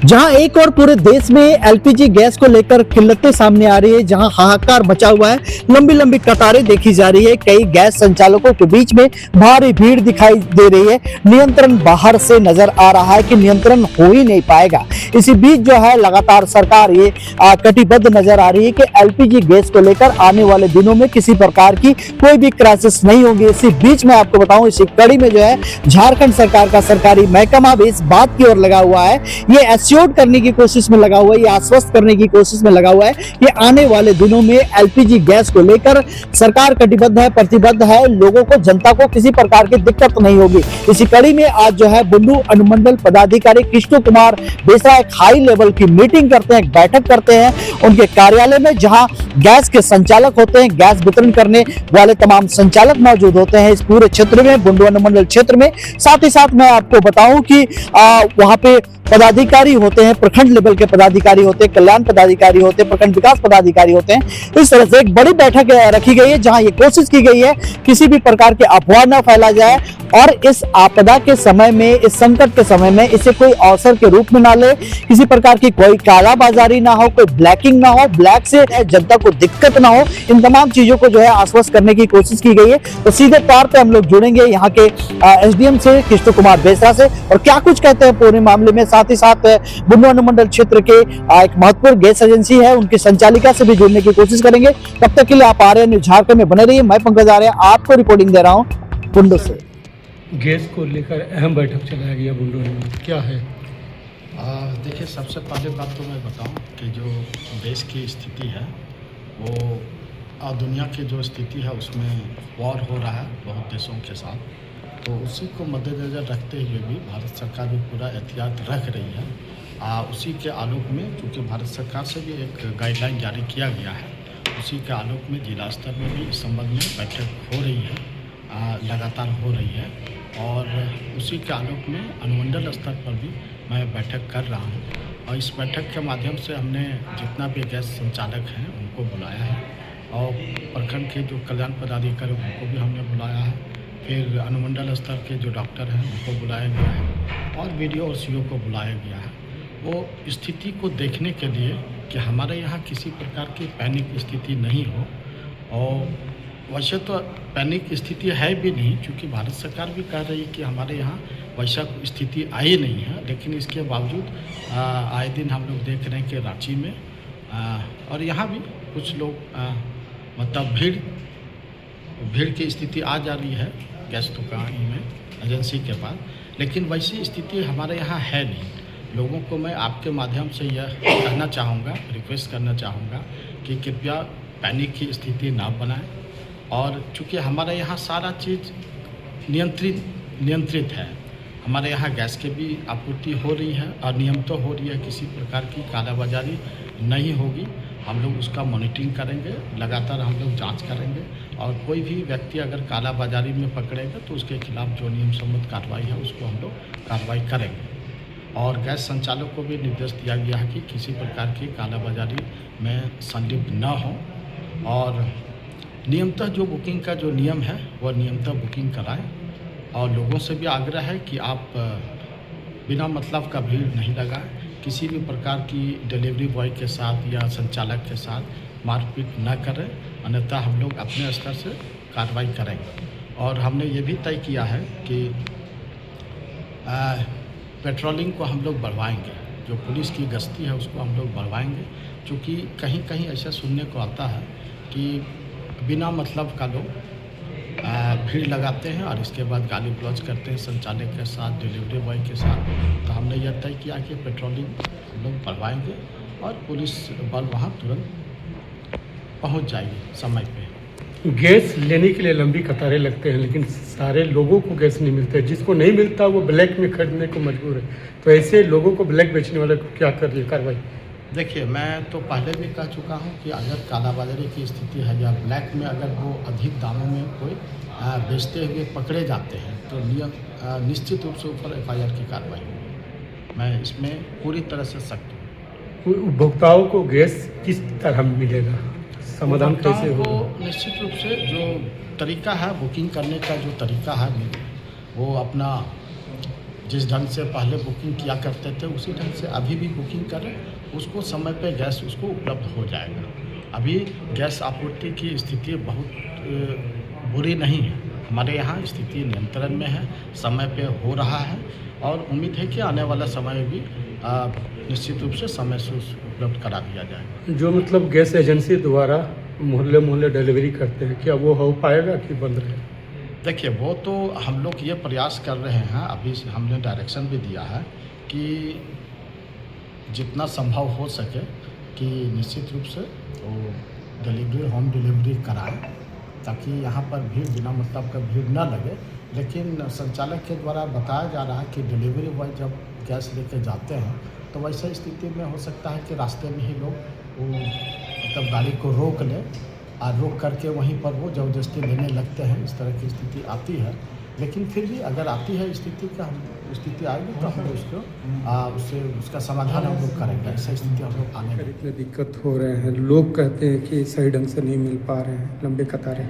जहां एक और पूरे देश में एलपीजी गैस को लेकर किल्लतें सामने आ रही है, जहां हाहाकार मचा हुआ है, लंबी लंबी कतारें देखी जा रही है, कई गैस संचालकों के बीच में भारी भीड़ दिखाई दे रही है। नियंत्रण बाहर से नजर आ रहा है कि नियंत्रण हो ही नहीं पाएगा। इसी बीच जो है लगातार सरकार ये कटिबद्ध नजर आ रही है कि एलपीजी गैस को लेकर आने वाले दिनों में किसी प्रकार की कोई भी क्राइसिस नहीं होगी। इसी बीच में आपको बताऊं, इसी कड़ी में जो है झारखंड सरकार का सरकारी महकमा भी इस बात की ओर लगा हुआ है, ये एश्योर्ड करने की कोशिश में लगा हुआ है, ये आश्वस्त करने की कोशिश में लगा हुआ है कि आने वाले दिनों में एलपीजी गैस को लेकर सरकार कटिबद्ध है, प्रतिबद्ध है, लोगों को, जनता को किसी प्रकार की दिक्कत नहीं होगी। इसी कड़ी में आज जो है बुंडू अनुमंडल पदाधिकारी कृष्ण कुमार बेसरा एक हाई लेवल की मीटिंग करते हैं, एक बैठक करते हैं उनके कार्यालय में, जहां गैस के संचालक होते हैं, गैस वितरण करने वाले तमाम संचालक मौजूद होते हैं इस पूरे क्षेत्र में, बुंडू अनुमंडल क्षेत्र में। साथ ही साथ मैं आपको बताऊं कि वहां पे पदाधिकारी होते हैं, प्रखंड लेवल के पदाधिकारी होते हैं, कल्याण पदाधिकारी होते हैं, प्रखंड विकास पदाधिकारी होते हैं। इस तरह से एक बड़ी बैठक रखी गई है, जहां ये कोशिश की गई है किसी भी प्रकार के अफवाह न फैला जाए और इस आपदा के समय में, इस संकट के समय में इसे कोई अवसर के रूप में ना ले, किसी प्रकार की कोई कालाबाजारी ना हो, कोई ब्लैकिंग ना हो, ब्लैक से जनता को दिक्कत ना हो, इन तमाम चीजों को जो है आश्वस्त करने की कोशिश की गई है। तो सीधे तौर पे हम लोग जुड़ेंगे यहाँ के एसडीएम से, कृष्ण कुमार बेसरा से, और क्या कुछ कहते हैं पूरे मामले में। साथ ही साथ बुंडू अनुमंडल क्षेत्र के एक महत्वपूर्ण गैस एजेंसी है, उनकी संचालिका से भी जुड़ने की कोशिश करेंगे। तब तक के लिए आप आर्य न्यूज़ झारखंड में बने रहिए। मैं पंकज आर्य आपको रिपोर्टिंग दे रहा हूँ बुंडू से। गैस को लेकर अहम बैठक चलाया गया बुंडू में, क्या है? देखिए, सबसे पहले बात तो मैं बताऊं कि जो देश की स्थिति है वो दुनिया की जो स्थिति है उसमें वॉर हो रहा है बहुत देशों के साथ, तो उसी को मद्देनज़र रखते हुए भी भारत सरकार भी पूरा एहतियात रख रही है। उसी के आलोक में, चूँकि भारत सरकार से भी एक गाइडलाइन जारी किया गया है, उसी के आलोक में जिला स्तर में भी इस संबंध में बैठक हो रही है, लगातार हो रही है, और उसी के आलोक में अनुमंडल स्तर पर भी मैं बैठक कर रहा हूं। और इस बैठक के माध्यम से हमने जितना भी गैस संचालक हैं उनको बुलाया है, और प्रखंड के जो कल्याण पदाधिकारी उनको भी हमने बुलाया है, फिर अनुमंडल स्तर के जो डॉक्टर हैं उनको बुलाया गया है, और वीडियो और सीओ को बुलाया गया है, वो स्थिति को देखने के लिए कि हमारे यहाँ किसी प्रकार की पैनिक स्थिति नहीं हो। और वैसे तो पैनिक स्थिति है भी नहीं, क्योंकि भारत सरकार भी कह रही है कि हमारे यहाँ वैसा स्थिति आई नहीं है, लेकिन इसके बावजूद आए दिन हम लोग देख रहे हैं कि रांची में और यहाँ भी कुछ लोग मतलब भीड़ की स्थिति आ जा रही है गैस दुकान में, एजेंसी के पास, लेकिन वैसी स्थिति हमारे यहाँ है नहीं। लोगों को मैं आपके माध्यम से यह कहना चाहूँगा, रिक्वेस्ट करना चाहूँगा कि कृपया पैनिक की स्थिति ना बनाएं, और चूँकि हमारे यहाँ सारा चीज़ नियंत्रित है, हमारे यहाँ गैस की भी आपूर्ति हो रही है और नियम तो हो रही है, किसी प्रकार की कालाबाजारी नहीं होगी। हम लोग उसका मॉनिटरिंग करेंगे, लगातार हम लोग जांच करेंगे, और कोई भी व्यक्ति अगर कालाबाजारी में पकड़ेगा तो उसके खिलाफ जो नियम सम्मत कार्रवाई है उसको हम लोग कार्रवाई करेंगे। और गैस संचालक को भी निर्देश दिया गया है कि किसी प्रकार की कालाबाजारी में संलिप्त न हो, और नियमतः जो बुकिंग का जो नियम है वह नियमतः बुकिंग कराएं। और लोगों से भी आग्रह है कि आप बिना मतलब का भीड़ नहीं लगाएं, किसी भी प्रकार की डिलीवरी बॉय के साथ या संचालक के साथ मारपीट न करें, अन्यथा हम लोग अपने स्तर से कार्रवाई करेंगे। और हमने ये भी तय किया है कि पेट्रोलिंग को हम लोग बढ़वाएंगे, जो पुलिस की गश्ती है उसको हम लोग बढ़वाएंगे, क्योंकि कहीं कहीं ऐसा सुनने को आता है कि बिना मतलब का लोग भीड़ लगाते हैं और इसके बाद गाली गलौज करते हैं संचालक के साथ, डिलीवरी बॉय के साथ। तो हमने यह तय किया कि पेट्रोलिंग हम लोग बढ़वाएंगे और पुलिस बल वहाँ तुरंत पहुँच जाएगी समय पे। गैस लेने के लिए लंबी कतारें लगते हैं, लेकिन सारे लोगों को गैस नहीं मिलता है, जिसको नहीं मिलता वो ब्लैक में खरीदने को मजबूर है। तो ऐसे लोगों को ब्लैक बेचने वाले को क्या कर रही है कार्रवाई? देखिए, मैं तो पहले भी कह चुका हूं कि अगर कालाबाजारी की स्थिति है या ब्लैक में अगर वो अधिक दामों में कोई बेचते हुए पकड़े जाते हैं तो निश्चित रूप से ऊपर FIR की कार्रवाई होगी। मैं इसमें पूरी तरह से सख्त हूँ। उपभोक्ताओं को गैस किस तरह मिलेगा, समाधान कैसे होगा? निश्चित रूप से जो तरीका है बुकिंग करने का, जो तरीका है वो अपना जिस ढंग से पहले बुकिंग किया करते थे उसी ढंग से अभी भी बुकिंग करें, उसको समय पे गैस उसको उपलब्ध हो जाएगा। अभी गैस आपूर्ति की स्थिति बहुत बुरी नहीं है, हमारे यहाँ स्थिति नियंत्रण में है, समय पे हो रहा है और उम्मीद है कि आने वाला समय भी निश्चित रूप से समय से उपलब्ध करा दिया जाएगा। जो मतलब गैस एजेंसी द्वारा मोहल्ले मोहल्ले डिलीवरी करते हैं, क्या वो हो पाएगा कि बंद रहे? देखिए, वो तो हम लोग ये प्रयास कर रहे हैं, अभी हमने डायरेक्शन भी दिया है कि जितना संभव हो सके कि निश्चित रूप से वो डिलीवरी होम डिलीवरी कराएं, ताकि यहाँ पर भीड़ बिना मतलब का भीड़ न लगे। लेकिन संचालक के द्वारा बताया जा रहा है कि डिलीवरी बॉय जब गैस लेके जाते हैं तो वैसे स्थिति में हो सकता है कि रास्ते में ही लोग वो मतलब गाड़ी को रोक लें और रोक करके वहीं पर वो ज़बरदस्ती लेने लगते हैं। इस तरह की स्थिति आती है, लेकिन फिर भी अगर आती है स्थिति आएगी तो हम उसको उससे उसका समाधान हम लोग करेंगे। ऐसा स्थिति हम लोग आने अगर इतने दिक्कत हो रहे हैं, लोग कहते हैं कि सही ढंग से नहीं मिल पा रहे हैं, लंबे कतारें,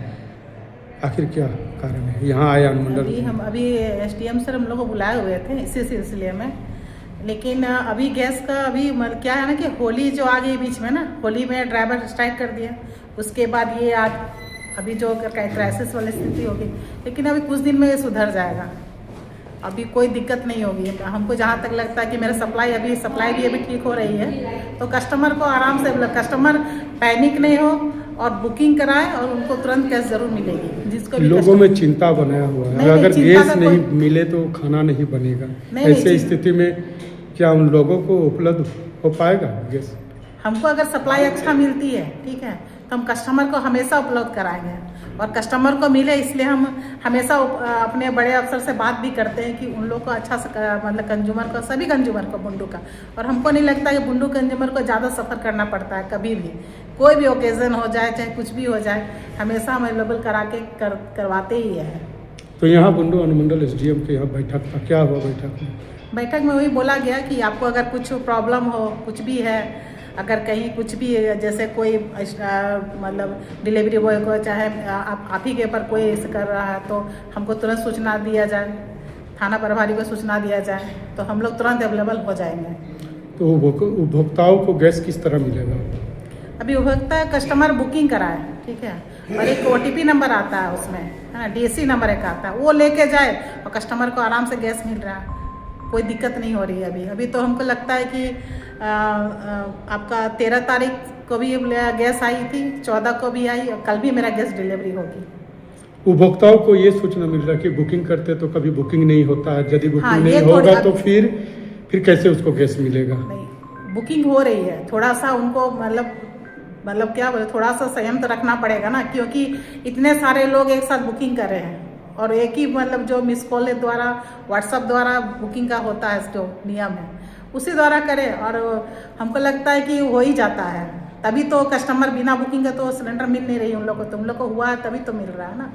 आखिर क्या कारण है? यहाँ आया अनुमंडल अभी SDM सर हम लोग को बुलाए हुए थे इसी सिलसिले में, लेकिन अभी गैस का अभी क्या है ना कि होली जो आ गई बीच में ना, होली में ड्राइवर स्ट्राइक कर दिया, उसके बाद ये आज अभी जो क्राइसिस वाली स्थिति होगी, लेकिन अभी कुछ दिन में ये सुधर जाएगा, अभी कोई दिक्कत नहीं होगी। हमको जहाँ तक लगता है कि मेरा सप्लाई भी अभी ठीक हो रही है, तो कस्टमर को आराम से कस्टमर पैनिक नहीं हो और बुकिंग कराए और उनको तुरंत गैस जरूर मिलेगी। जिसको भी लोगों में चिंता बनाया हुआ है, अगर गैस नहीं मिले तो खाना नहीं बनेगा। ऐसे स्थिति में क्या उन लोगों को उपलब्ध हो पाएगा गैस? हमको अगर सप्लाई अच्छा मिलती है, ठीक है, तो हम कस्टमर को हमेशा उपलब्ध कराएंगे और कस्टमर को मिले इसलिए हम हमेशा अपने बड़े अफसर से बात भी करते हैं कि उन लोग को अच्छा से मतलब कंज्यूमर को, सभी कंज्यूमर को बुंडू का, और हमको नहीं लगता कि बुंडू कंज्यूमर को ज़्यादा सफ़र करना पड़ता है। कभी भी कोई भी ओकेज़न हो जाए, चाहे कुछ भी हो जाए, हमेशा हम अवेलेबल करा के करवाते ही हैं। तो यहाँ बुंडू अनुमंडल SDM के यहाँ बैठक था, क्या हुआ बैठक में? बैठक में वही बोला गया कि आपको अगर कुछ प्रॉब्लम हो, कुछ भी है, अगर कहीं कुछ भी जैसे कोई मतलब डिलीवरी बॉय को चाहे आप ही के ऊपर कोई ऐसे कर रहा है तो हमको तुरंत सूचना दिया जाए, थाना प्रभारी को सूचना दिया जाए, तो हम लोग तुरंत अवेलेबल हो जाएंगे। तो उपभोक्ताओं को गैस किस तरह मिलेगा? अभी उपभोक्ता कस्टमर बुकिंग कराए, ठीक है, और एक OTP नंबर आता है उसमें, है ना, DC नंबर एक आता है, वो लेके जाए और कस्टमर को आराम से गैस मिल रहा है, कोई दिक्कत नहीं हो रही है। अभी तो हमको लगता है कि आपका 13 तारीख को भी गैस आई थी, 14 को भी आई और कल भी मेरा गैस डिलीवरी होगी। उपभोक्ताओं को ये सूचना मिल रहा है कि बुकिंग करते तो कभी बुकिंग नहीं होता है, यदि बुकिंग हाँ, नहीं होगा तो फिर कैसे उसको गैस मिलेगा? नहीं, बुकिंग हो रही है, थोड़ा सा उनको मतलब क्या बोले, थोड़ा सा संयम तो रखना पड़ेगा ना, क्योंकि इतने सारे लोग एक साथ बुकिंग कर रहे हैं और एक ही मतलब जो मिस कॉल द्वारा, व्हाट्सएप द्वारा बुकिंग का होता है जो नियम है उसी द्वारा करें, और हमको लगता है कि हो ही जाता है। तभी तो कस्टमर बिना बुकिंग का तो सिलेंडर मिल नहीं रही उन लोग को, तुम लोग को हुआ है तभी तो मिल रहा है ना।